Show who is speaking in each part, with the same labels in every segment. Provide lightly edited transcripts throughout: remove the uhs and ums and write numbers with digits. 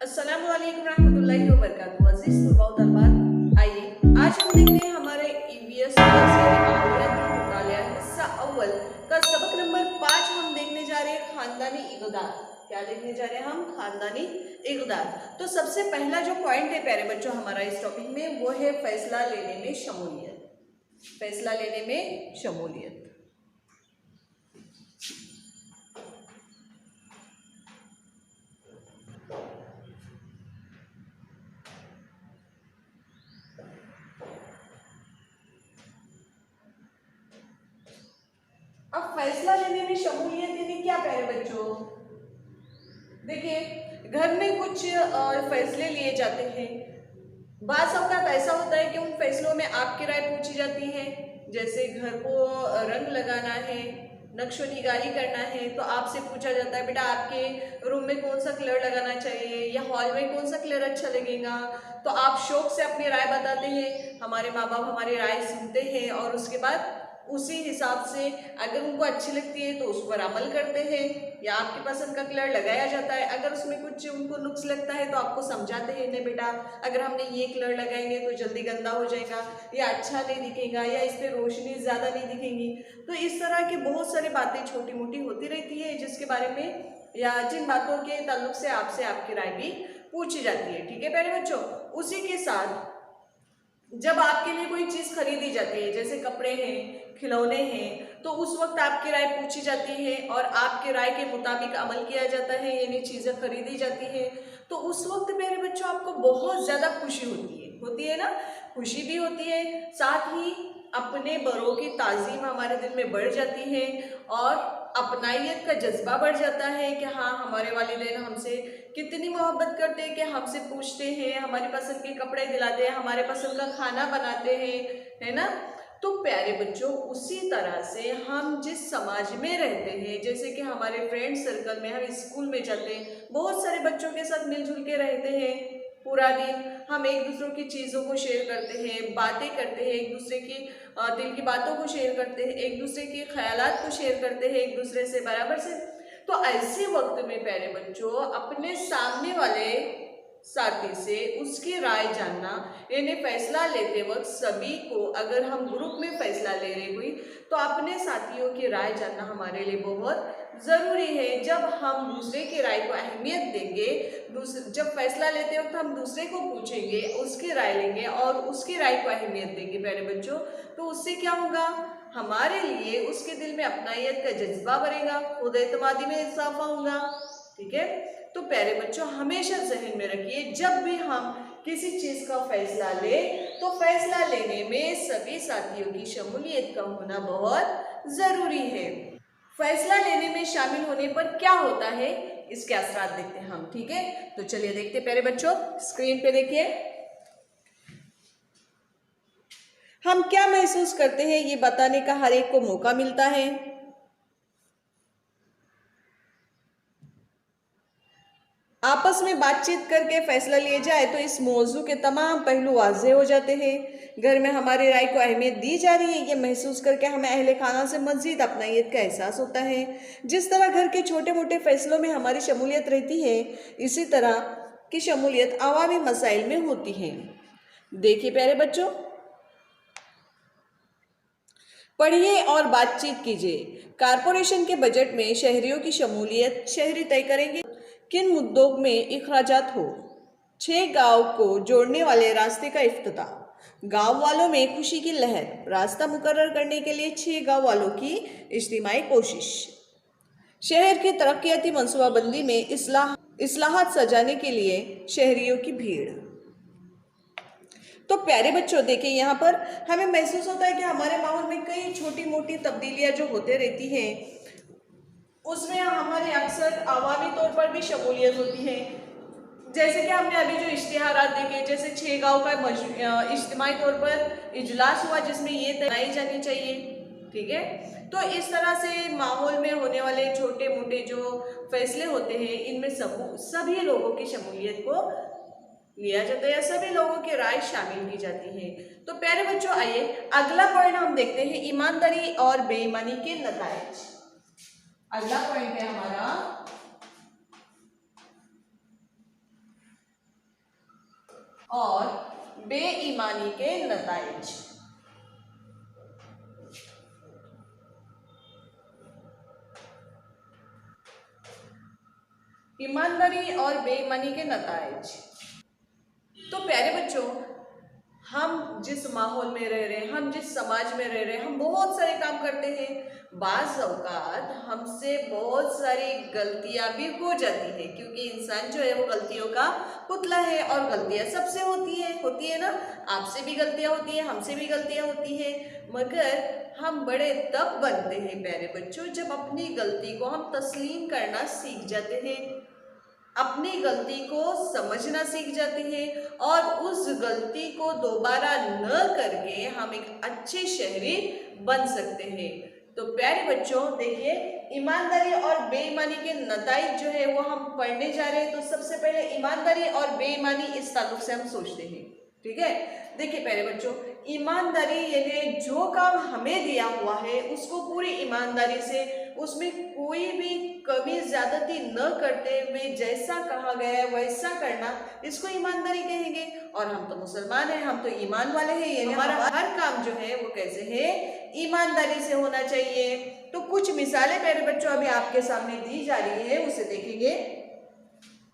Speaker 1: अस्सलामु अलैकुम रहमतुल्लाहि व बरकातुहू। अज़ीज़ तलबा व तलबात, आइए आज हम देखते हैं हमारे ईवीएस माहौलियाती मुतालिया हिस्सा अव्वल का सबक नंबर 5। हम देखने जा रहे हैं खानदानी इक़दार। क्या देखने जा रहे हैं हम? खानदानी इक़दार। तो सबसे पहला जो पॉइंट है प्यारे बच्चों हमारा इस टॉपिक में, वो है फैसला लेने में शमूलियत। फैसला लेने में शमूलियत। अब फैसला लेने में शमूलियत यानी क्या प्यारे बच्चों? देखिए, घर में कुछ फैसले लिए जाते हैं। बाज़ औक़ात ऐसा होता है कि उन फैसलों में आपकी राय पूछी जाती है। जैसे घर को रंग लगाना है, नक्शो निगारी करना है, तो आपसे पूछा जाता है बेटा आपके रूम में कौन सा कलर लगाना चाहिए या हॉल में कौन सा कलर अच्छा लगेगा। तो आप शौक से अपनी राय बताते हैं, हमारे माँ बाप हमारी राय सुनते हैं और उसके बाद उसी हिसाब से अगर उनको अच्छी लगती है तो उस पर अमल करते हैं या आपकी पसंद का कलर लगाया जाता है। अगर उसमें कुछ उनको नुक्स लगता है तो आपको समझाते हैं, नहीं बेटा अगर हमने ये कलर लगाएंगे तो जल्दी गंदा हो जाएगा या अच्छा नहीं दिखेगा या इस पर रोशनी ज़्यादा नहीं दिखेगी। तो इस तरह की बहुत सारी बातें छोटी मोटी होती रहती है जिसके बारे में या जिन बातों के ताल्लुक से आपसे आपकी राय भी पूछी जाती है। ठीक है प्यारे बच्चों, उसी के साथ जब आपके लिए कोई चीज़ खरीदी जाती है, जैसे कपड़े हैं, खिलौने हैं, तो उस वक्त आपकी राय पूछी जाती है और आपके राय के मुताबिक अमल किया जाता है, यानी चीज़ें खरीदी जाती है। तो उस वक्त मेरे बच्चों आपको बहुत ज़्यादा खुशी होती है ना? खुशी भी होती है, साथ ही अपने बड़ों की ताज़ीम हमारे दिल में बढ़ जाती है और अपनाइयत का जज्बा बढ़ जाता है कि हाँ हमारे वालिदैन हमसे कितनी मोहब्बत करते हैं कि हमसे पूछते हैं, हमारी पसंद के कपड़े दिलाते हैं, हमारे पसंद का खाना बनाते हैं, है ना? तो प्यारे बच्चों उसी तरह से हम जिस समाज में रहते हैं, जैसे कि हमारे फ्रेंड सर्कल में हम स्कूल में जाते हैं, बहुत सारे बच्चों के साथ मिलजुल के रहते हैं, पूरा दिन हम एक दूसरों की चीज़ों को शेयर करते हैं, बातें करते हैं, एक दूसरे की दिल की बातों को शेयर करते हैं, एक दूसरे के ख्यालात को शेयर करते हैं एक दूसरे से बराबर से। तो ऐसे वक्त में प्यारे बच्चों अपने सामने वाले साथी से उसकी राय जानना, यानी फैसला लेते वक्त सभी को, अगर हम ग्रुप में फैसला ले रहे हुई तो अपने साथियों की राय जानना हमारे लिए बहुत ज़रूरी है। जब हम दूसरे की राय को अहमियत देंगे, जब फैसला लेते वक्त हम दूसरे को पूछेंगे, उसकी राय लेंगे और उसकी राय को अहमियत देंगे प्यारे बच्चों, तो उससे क्या होगा? हमारे लिए उसके दिल में अपनाइयत का जज्बा बढ़ेगा, खुद एतमादी में इजाफा होगा। ठीक है, तो प्यारे बच्चों हमेशा जहन में रखिए, जब भी हम किसी चीज़ का फैसला ले तो फैसला लेने में सभी साथियों की शमूलियत का होना बहुत ज़रूरी है। फैसला लेने में शामिल होने पर क्या होता है, इसके असरात देखते हैं हम। ठीक है, तो चलिए देखते हैं प्यारे बच्चों, स्क्रीन पे देखिए हम क्या महसूस करते हैं, ये बताने का हर एक को मौका मिलता है। आपस में बातचीत करके फैसला लिए जाए तो इस मौजू के तमाम पहलू वाज़ेह हो जाते हैं। घर में हमारी राय को अहमियत दी जा रही है, ये महसूस करके हमें अहले खाना से मज़ीद अपनाइयत का एहसास होता है। जिस तरह घर के छोटे मोटे फैसलों में हमारी शमूलियत रहती है, इसी तरह की शमूलियत अवामी मसाइल में होती है। देखिए प्यारे बच्चों, पढ़िए और बातचीत कीजिए। कारपोरेशन के बजट में शहरियों की शमूलियत शहरी तय करेंगे किन मुद्दों में इखराजात हो। 6 गांव को जोड़ने वाले रास्ते का इफ्तिताह। गांव वालों में खुशी की लहर। रास्ता मुकर्रर करने के लिए 6 गांव वालों की इज्तिमाई कोशिश। शहर की तरक्याती मनसूबाबंदी में इस्लाहात सजाने के लिए शहरियों की भीड़। तो प्यारे बच्चों देखिए, यहाँ पर हमें महसूस होता है कि हमारे माहौल में कई छोटी मोटी तब्दीलियाँ जो होते रहती हैं, उसमें हमारे अक्सर अवामी तौर पर भी शमूलियत होती है। जैसे कि हमने अभी जो इश्तिहारात देखे, जैसे 6 गाँव का इज्तिमाई तौर पर इजलास हुआ जिसमें ये तय जानी चाहिए। ठीक है, तो इस तरह से माहौल में होने वाले छोटे मोटे जो फैसले होते हैं, इनमें सभी लोगों की शमूलियत को लिया जाता है, सभी लोगों की राय शामिल की जाती है। तो प्यारे बच्चों आइए अगला पॉइंट हम देखते हैं, ईमानदारी और बेईमानी के नताइज। अगला पॉइंट है हमारा और बेईमानी के नताइज। ईमानदारी और बेईमानी के नताइज। तो प्यारे बच्चों, हम जिस माहौल में रह रहे हैं, हम जिस समाज में रह रहे हैं, हम बहुत सारे काम करते हैं। बाज़ औक़ात हमसे बहुत सारी गलतियां भी हो जाती है, क्योंकि इंसान जो है वो गलतियों का पुतला है और गलतियां सबसे होती है ना। आपसे भी गलतियां होती है, हमसे भी गलतियां होती है, मगर हम बड़े तब बनते हैं प्यारे बच्चों जब अपनी गलती को हम तस्लीम करना सीख जाते हैं, अपनी गलती को समझना सीख जाते हैं और उस गलती को दोबारा न करके हम एक अच्छे शहरी बन सकते हैं। तो प्यारे बच्चों देखिए, ईमानदारी और बेईमानी के नताइज जो है वो हम पढ़ने जा रहे हैं। तो सबसे पहले ईमानदारी और बेईमानी इस ताल्लुक से हम सोचते हैं, ठीक है। देखिए प्यारे बच्चों, ईमानदारी यानी जो काम हमें दिया हुआ है उसको पूरी ईमानदारी से, उसमें कोई भी कमी ज्यादती न करते हुए जैसा कहा गया है वैसा करना, इसको ईमानदारी कहेंगे। और हम तो मुसलमान हैं, हम तो ईमान वाले हैं, यानी हमारा हर काम जो है वो कैसे है, ईमानदारी से होना चाहिए। तो कुछ मिसालें प्यारे बच्चों अभी आपके सामने दी जा रही है, उसे देखेंगे।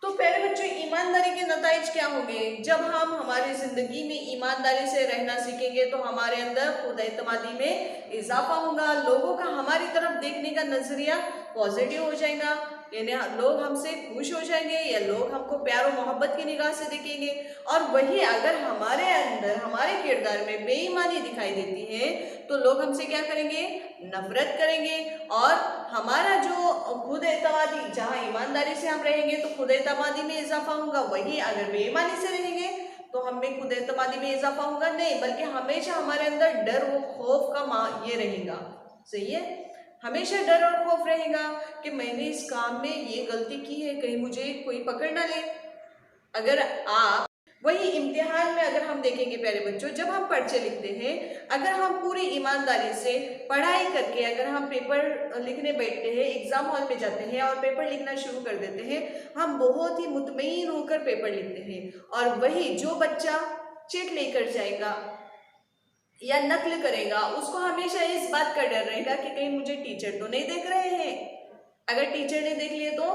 Speaker 1: तो प्यारे बच्चों, ईमानदारी के नताइज क्या होंगे? जब हम हमारी जिंदगी में ईमानदारी से रहना सीखेंगे तो हमारे अंदर खुद एतमादी में इजाफा होगा, लोगों का हमारी तरफ देखने का नजरिया पॉजिटिव हो जाएगा, यानी लोग हमसे खुश हो जाएंगे या लोग हमको प्यार और मोहब्बत की निगाह से देखेंगे। और वही अगर हमारे अंदर, हमारे किरदार में बेईमानी दिखाई देती है तो लोग हमसे क्या करेंगे, नफरत करेंगे। और हमारा जो खुद एतमादी, जहाँ ईमानदारी से हम रहेंगे तो खुद एतमादी में इजाफा होगा, वही अगर बेईमानी से रहेंगे तो हमें खुद एतमादी में इजाफा होगा नहीं, बल्कि हमेशा हमारे अंदर डर और खौफ का ये रहेगा। सही है, हमेशा डर और खौफ रहेगा कि मैंने इस काम में ये गलती की है, कहीं मुझे कोई पकड़ ना ले। अगर आप वही इम्तिहान में अगर हम देखेंगे प्यारे बच्चों, जब हम पर्चे लिखते हैं, अगर हम पूरी ईमानदारी से पढ़ाई करके अगर हम पेपर लिखने बैठते हैं, एग्जाम हॉल में जाते हैं और पेपर लिखना शुरू कर देते हैं, हम बहुत ही मुतमईन होकर पेपर लिखते हैं। और वही जो बच्चा चिट लेकर जाएगा या नकल करेगा, उसको हमेशा इस बात का डर रहेगा कि कहीं मुझे टीचर तो नहीं देख रहे हैं। अगर टीचर ने देख लिए तो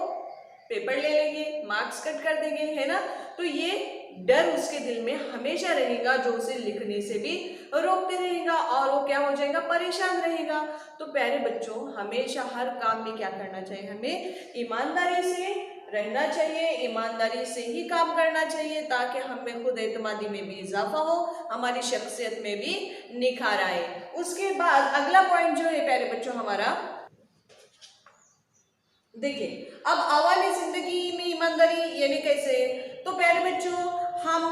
Speaker 1: पेपर ले लेंगे, मार्क्स कट कर देंगे, है ना। तो ये डर उसके दिल में हमेशा रहेगा, जो उसे लिखने से भी रोकते रहेगा और वो क्या हो जाएगा, परेशान रहेगा। तो प्यारे बच्चों, हमेशा हर काम में क्या करना चाहिए, हमें ईमानदारी से रहना चाहिए, ईमानदारी से ही काम करना चाहिए, ताकि हमें खुद एतमादी में भी इजाफा हो, हमारी शख्सियत में भी निखार आए। उसके बाद अगला पॉइंट जो है प्यारे बच्चों हमारा, देखिए अब अवामी जिंदगी में ईमानदारी यानी कैसे। तो प्यारे बच्चों, हम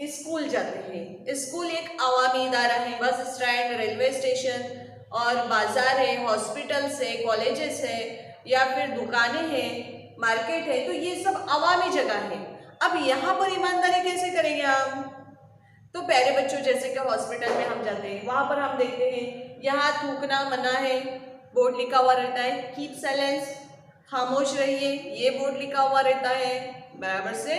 Speaker 1: स्कूल जाते हैं, स्कूल एक अवामी इदारा है, बस स्टैंड, रेलवे स्टेशन और बाजार है, हॉस्पिटल्स है, कॉलेजेस है या फिर दुकानें हैं, मार्केट है, तो ये सब अवामी जगह है। अब यहाँ पर ईमानदारी कैसे करेंगे हम? तो प्यारे बच्चों, जैसे कि हॉस्पिटल में हम जाते हैं, वहां पर हम देखते हैं यहाँ थूकना मना है, बोर्ड लिखा हुआ रहता है, कीप साइलेंस, खामोश रहिए, ये बोर्ड लिखा हुआ रहता है बराबर से।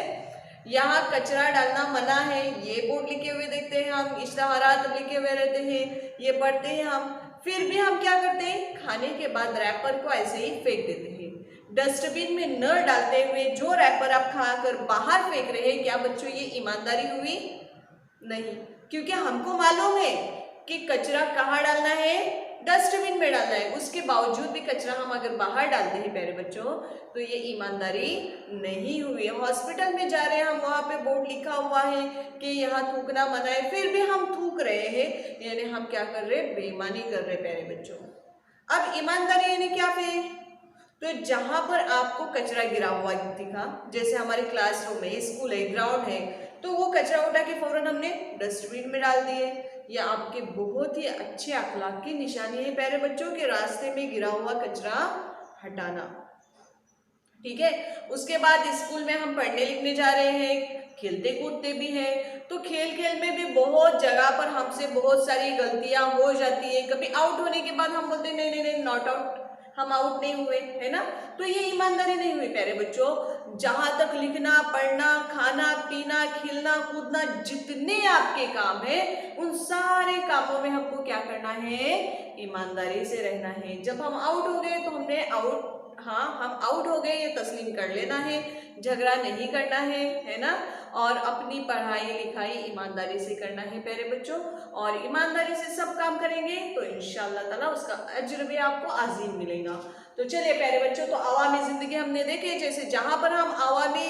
Speaker 1: यहाँ कचरा डालना मना है, ये बोर्ड लिखे हुए देखते हैं हम, इश्तहारात लिखे हुए रहते हैं, ये पढ़ते हैं हम। फिर भी हम क्या करते हैं, खाने के बाद रैपर को ऐसे ही फेंक देते हैं, डस्टबिन में न डालते हुए जो रैपर आप खाकर बाहर फेंक रहे हैं। क्या बच्चों ये ईमानदारी हुई? नहीं, क्योंकि हमको मालूम है कि कचरा कहाँ डालना है, डस्टबिन में डालना है, उसके बावजूद भी कचरा हम अगर बाहर डालते हैं प्यारे बच्चों, तो ये ईमानदारी नहीं हुई। हॉस्पिटल में जा रहे हैं हम, वहाँ पे बोर्ड लिखा हुआ है कि यहाँ थूकना मना है, फिर भी हम थूक रहे हैं, यानी हम क्या कर रहे हैं, बेईमानी कर रहे हैं प्यारे बच्चों। अब ईमानदारी यानी क्या है? तो जहाँ पर आपको कचरा गिरा हुआ दिखा, जैसे हमारे क्लासरूम है, स्कूल है, ग्राउंड है, तो वो कचरा उठा के फौरन हमने डस्टबिन में डाल दिए। यह आपके बहुत ही अच्छे अखलाक की निशानी है प्यारे बच्चों के, रास्ते में गिरा हुआ कचरा हटाना, ठीक है। उसके बाद स्कूल में हम पढ़ने लिखने जा रहे हैं, खेलते कूदते भी हैं, तो खेल खेल में भी बहुत जगह पर हमसे बहुत सारी गलतियां हो जाती है। कभी आउट होने के बाद हम बोलते नहीं नहीं नहीं, नॉट आउट, हम आउट नहीं हुए, है ना। तो ये ईमानदारी नहीं हुई प्यारे बच्चों। जहां तक लिखना, पढ़ना, खाना पीना, खेलना कूदना, जितने आपके काम है उन सारे कामों में हमको क्या करना है, ईमानदारी से रहना है। जब हम आउट हो गए तो हमने हम आउट हो गए ये तस्लीम कर लेना है, झगड़ा नहीं करना है ना। और अपनी पढ़ाई लिखाई ईमानदारी से करना है प्यारे बच्चों, और ईमानदारी से सब काम करेंगे तो इंशाअल्लाह ताला उसका अज्र भी आपको अजीम मिलेगा। तो चलिए प्यारे बच्चों, तो अवामी जिंदगी हमने देखे, जैसे जहां पर हम अवामी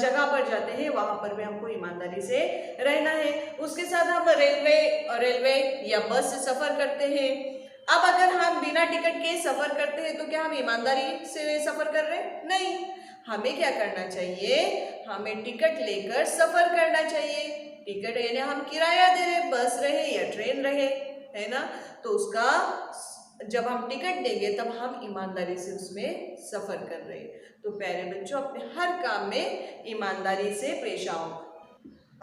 Speaker 1: जगह पर जाते हैं वहां पर भी हमको ईमानदारी से रहना है। उसके साथ हम रेलवे या बस से सफर करते हैं। अब अगर हम बिना टिकट के सफर करते हैं तो क्या हम ईमानदारी से सफर कर रहे हैं? नहीं, हमें क्या करना चाहिए, हमें टिकट लेकर सफर करना चाहिए। टिकट यानी हम किराया दे रहे, बस रहे या ट्रेन रहे, है ना, तो उसका जब हम टिकट देंगे तब हम ईमानदारी से उसमें सफर कर रहे हैं। तो प्यारे बच्चों, अपने हर काम में ईमानदारी से पेश आओ।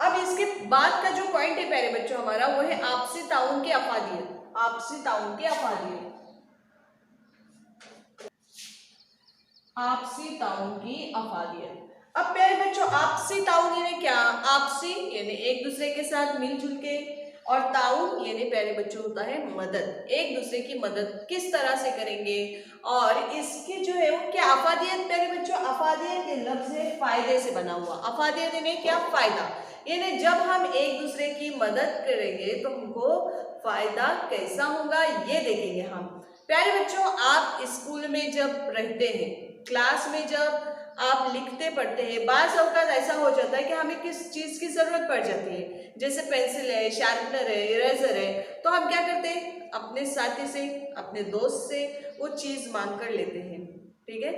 Speaker 1: अब इसके बाद का जो पॉइंट है प्यारे बच्चों हमारा, वो है आपसी ताउन की अफादियत। आपसी ताउन की अफादियत, आपसी ताउन की अफादियत। अब प्यारे बच्चों, आपसी ताउन यानी क्या? आपसी यानी एक दूसरे के साथ मिलजुल के, और ताउन यानी प्यारे बच्चों होता है मदद। एक दूसरे की मदद किस तरह से करेंगे, और इसकी जो है वो क्या, अफादियत प्यारे बच्चों, अफादियत ये लफ्ज है फायदे से बना हुआ। अफादियत यानी क्या? फायदा। यानी जब हम एक दूसरे की मदद करेंगे तो हमको फायदा कैसा होगा ये देखेंगे हम। प्यारे बच्चों, आप स्कूल में जब रहते हैं, क्लास में जब आप लिखते पढ़ते हैं, बाज़ औक़ात ऐसा हो जाता है कि हमें किस चीज़ की ज़रूरत पड़ जाती है, जैसे पेंसिल है, शार्पनर है, इरेजर है, तो हम क्या करते हैं, अपने साथी से, अपने दोस्त से वो चीज़ मांग कर लेते हैं। ठीक है,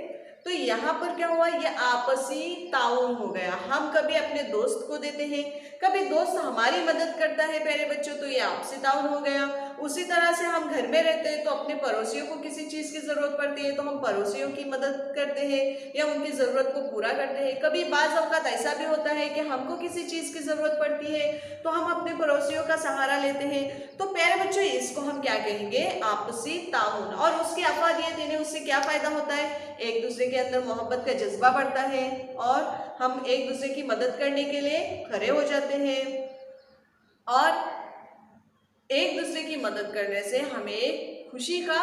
Speaker 1: तो यहाँ पर क्या हुआ, ये आपसी ताउन हो गया। हम कभी अपने दोस्त को देते हैं, कभी दोस्त हमारी मदद करता है प्यारे बच्चों, तो ये आपसी ताउन हो गया। उसी तरह से हम घर में रहते हैं तो अपने पड़ोसियों को किसी चीज़ की ज़रूरत पड़ती है तो हम पड़ोसियों की मदद करते हैं या उनकी ज़रूरत को पूरा करते हैं। कभी बाज़ औक़ात ऐसा भी होता है कि हमको किसी चीज़ की ज़रूरत पड़ती है तो हम अपने पड़ोसियों का सहारा लेते हैं। तो प्यारे बच्चों, इसको हम क्या कहेंगे, आपसी ताउन। और उसकी अफादियत यानी उससे क्या फ़ायदा होता है, एक दूसरे के अंदर मोहब्बत का जज्बा बढ़ता है और हम एक दूसरे की मदद करने के लिए खड़े हो जाते हैं, और एक दूसरे की मदद करने से हमें खुशी का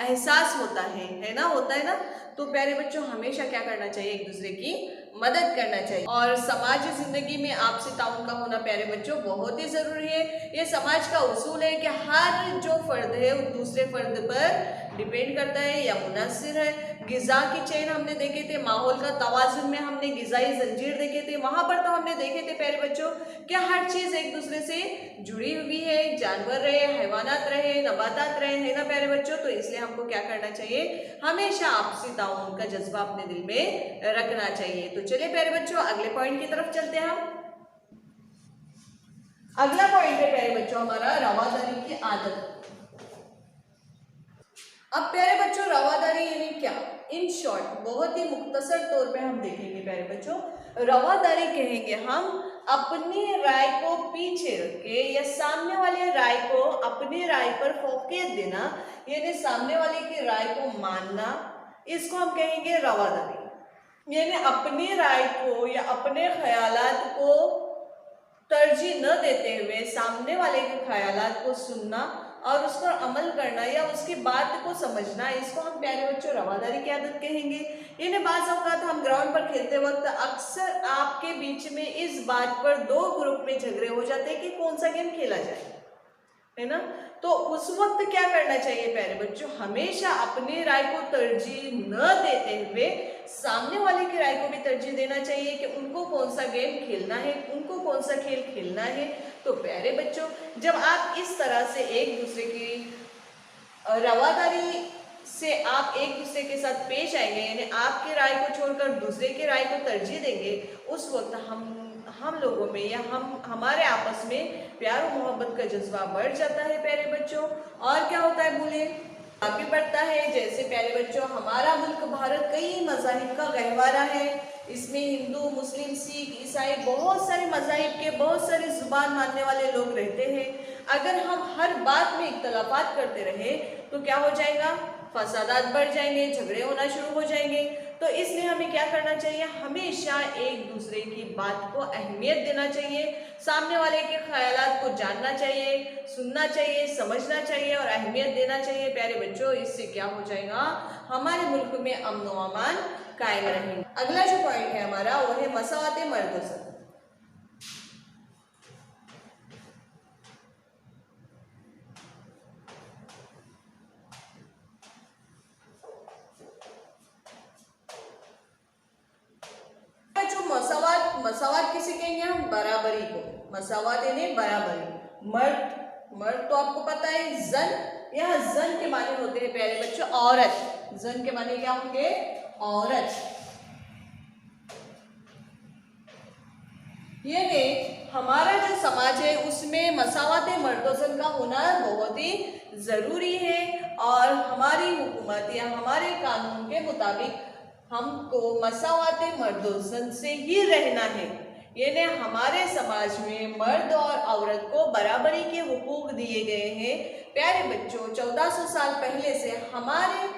Speaker 1: एहसास होता है ना, होता है ना। तो प्यारे बच्चों, हमेशा क्या करना चाहिए, एक दूसरे की मदद करना चाहिए। और समाजी जिंदगी में आपसी ताउन का होना प्यारे बच्चों बहुत ही जरूरी है। ये समाज का उसूल है कि हर जो फर्द है वो दूसरे फर्द पर डिपेंड करता है या मुनहसर है। गिज़ा की चेन हमने देखे थे, माहौल का तवाजुन में हमने गिज़ाई जंजीर देखे थे, वहां पर तो हमने देखे थे प्यारे बच्चों कि हर चीज एक दूसरे से जुड़ी हुई है, जानवर रहे, हैवानात रहे, नबातात रहे, है ना प्यारे बच्चों। तो इसलिए हमको क्या करना चाहिए, हमेशा आपसी ताउन का जज्बा अपने दिल में रखना चाहिए। तो चलिए प्यारे बच्चों, अगले पॉइंट की तरफ चलते हैं हम। अगला पॉइंट है प्यारे बच्चों हमारा रवादारी की आदत। अब प्यारे बच्चों, रवादारी यानी क्या, इन शॉर्ट बहुत ही मुख्तसर तौर पे हम देखेंगे प्यारे बच्चों। रवादारी कहेंगे हम अपनी राय को पीछे रख के या सामने वाले राय को अपनी राय पर फौकियत देना, यानी सामने वाले की राय को मानना, इसको हम कहेंगे रवादारी। यानी अपनी राय को या अपने ख्यालात को तरजीह न देते हुए सामने वाले के ख्यालात को सुनना और उस पर अमल करना या उसकी बात को समझना, इसको हम प्यारे बच्चों रवादारी की आदत कहेंगे। इन्हें बाज़ औक़ात हम ग्राउंड पर खेलते वक्त अक्सर आपके बीच में इस बात पर दो ग्रुप में झगड़े हो जाते हैं कि कौन सा गेम खेला जाए, है ना। तो उस वक्त क्या करना चाहिए प्यारे बच्चों, हमेशा अपनी राय को तरजीह न देते हुए सामने वाले की राय को भी तरजीह देना चाहिए कि उनको कौन सा गेम खेलना है, उनको कौन सा खेल खेलना है। तो प्यारे बच्चों, जब आप इस तरह से एक दूसरे की रवादारी से आप एक दूसरे के साथ पेश आएंगे, यानी आपकी राय को छोड़कर दूसरे की राय को तरजीह देंगे, उस वक्त हम लोगों में या हमारे आपस में प्यार और मोहब्बत का जज्बा बढ़ जाता है प्यारे बच्चों। और क्या होता है बोलिए, आगे बढ़ता है। जैसे प्यारे बच्चों, हमारा मुल्क भारत कई मज़ाहिब का गहवारा है। इसमें हिंदू, मुस्लिम, सिख, ईसाई, बहुत सारे मज़ाहिब के बहुत सारे जुबान मानने वाले लोग रहते हैं। अगर हम हर बात में इख्तलाफात करते रहे तो क्या हो जाएगा, फसादात बढ़ जाएंगे, झगड़े होना शुरू हो जाएंगे। तो इसलिए हमें क्या करना चाहिए, हमेशा एक दूसरे की बात को अहमियत देना चाहिए, सामने वाले के ख्यालात को जानना चाहिए, सुनना चाहिए, समझना चाहिए और अहमियत देना चाहिए। प्यारे बच्चों, इससे क्या हो जाएगा, हमारे मुल्क में अमन व अमान कायम रहेंगे। अगला जो पॉइंट है हमारा वो है मसावाते मर्द ज़न। मसावात किसे कहेंगे हम, बराबरी को। मसावात यानी बराबरी। मर्द, मर्द तो आपको पता है, जन, यह जन के माने होते हैं प्यारे बच्चों औरत। जन के माने क्या होंगे, औरत। ये हमारा जो समाज है उसमें मसावाते मर्दो जन का होना बहुत ही जरूरी है और हमारी हुकूमत या हमारे कानून के मुताबिक हमको मसावाते मर्दोजन से ही रहना है। यानी हमारे समाज में मर्द और औरत को बराबरी के हुकूक दिए गए हैं। प्यारे बच्चों, 1400 साल पहले से हमारे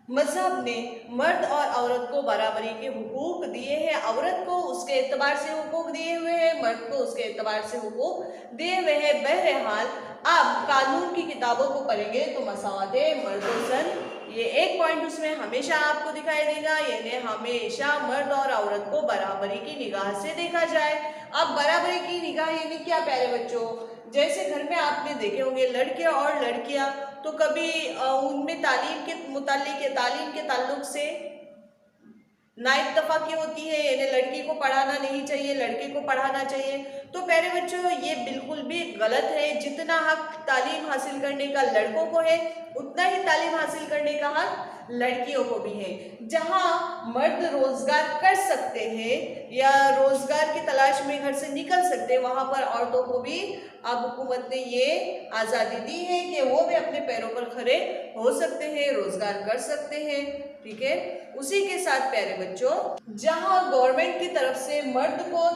Speaker 1: मजहब ने मर्द और औरत को बराबरी के हुकूक दिए हैं। औरत को उसके एतबार से हुकूक दिए हुए हैं, मर्द को उसके एतबार से हुकूक दिए हुए हैं। बहरहाल आप कानून की किताबों को पढ़ेंगे तो मसावाते मर्दोजन, ये एक पॉइंट उसमें हमेशा आपको दिखाई देगा, यानी हमेशा मर्द और औरत को बराबरी की निगाह से देखा जाए। अब बराबरी की निगाह यानी क्या प्यारे बच्चों, जैसे घर में आपने देखे होंगे लड़के और लड़कियां, तो कभी उनमें तालीम के ताल्लुक से नाइत्तफाकी होती है, यानी लड़की को पढ़ाना नहीं चाहिए, लड़के को पढ़ाना चाहिए। तो प्यारे बच्चों, ये बिल्कुल भी गलत है। जितना हक तालीम हासिल करने का लड़कों को है उतना ही तालीम हासिल करने का हक लड़कियों को भी है। जहां मर्द रोजगार कर सकते हैं या रोजगार की तलाश में घर से निकल सकते हैं, वहां पर औरतों को भी अब हुकूमत ने ये आज़ादी दी है कि वो भी अपने पैरों पर खड़े हो सकते हैं, रोजगार कर सकते हैं। ठीक है, उसी के साथ प्यारे बच्चों, जहां गवर्नमेंट की तरफ से मर्द को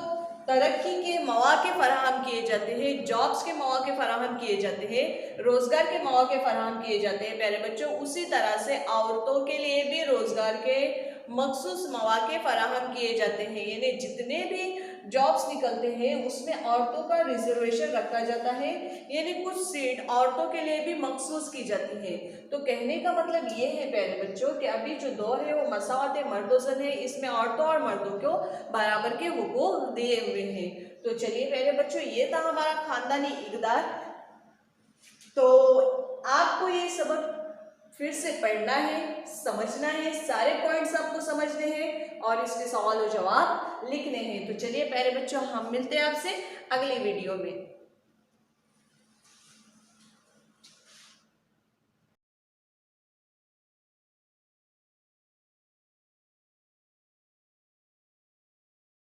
Speaker 1: तरक्की के मौके फराहम किए जाते हैं, जॉब्स के मौके फराहम किए जाते हैं, रोजगार के मौके फराहम किए जाते हैं प्यारे बच्चों, उसी तरह से औरतों के लिए भी रोजगार के मखसूस मौके फराहम किए जाते हैं। यानी जितने भी जॉब्स निकलते हैं उसमें औरतों का रिजर्वेशन रखा जाता है, यानी कुछ सीट औरतों के लिए भी मखसूस की जाती है। तो कहने का मतलब ये है प्यारे बच्चों कि अभी जो दौर है वो मसावाते मर्दोजन है, इसमें औरतों और मर्दों को बराबर के हुकूक दिए हुए हैं। तो चलिए प्यारे बच्चों, ये था हमारा खानदानी इक़दार। तो आपको ये सबक फिर से पढ़ना है, समझना है, सारे पॉइंट्स आपको समझने हैं और इसके सवाल और जवाब लिखने हैं। तो चलिए प्यारे बच्चों, हम मिलते हैं आपसे अगली वीडियो में।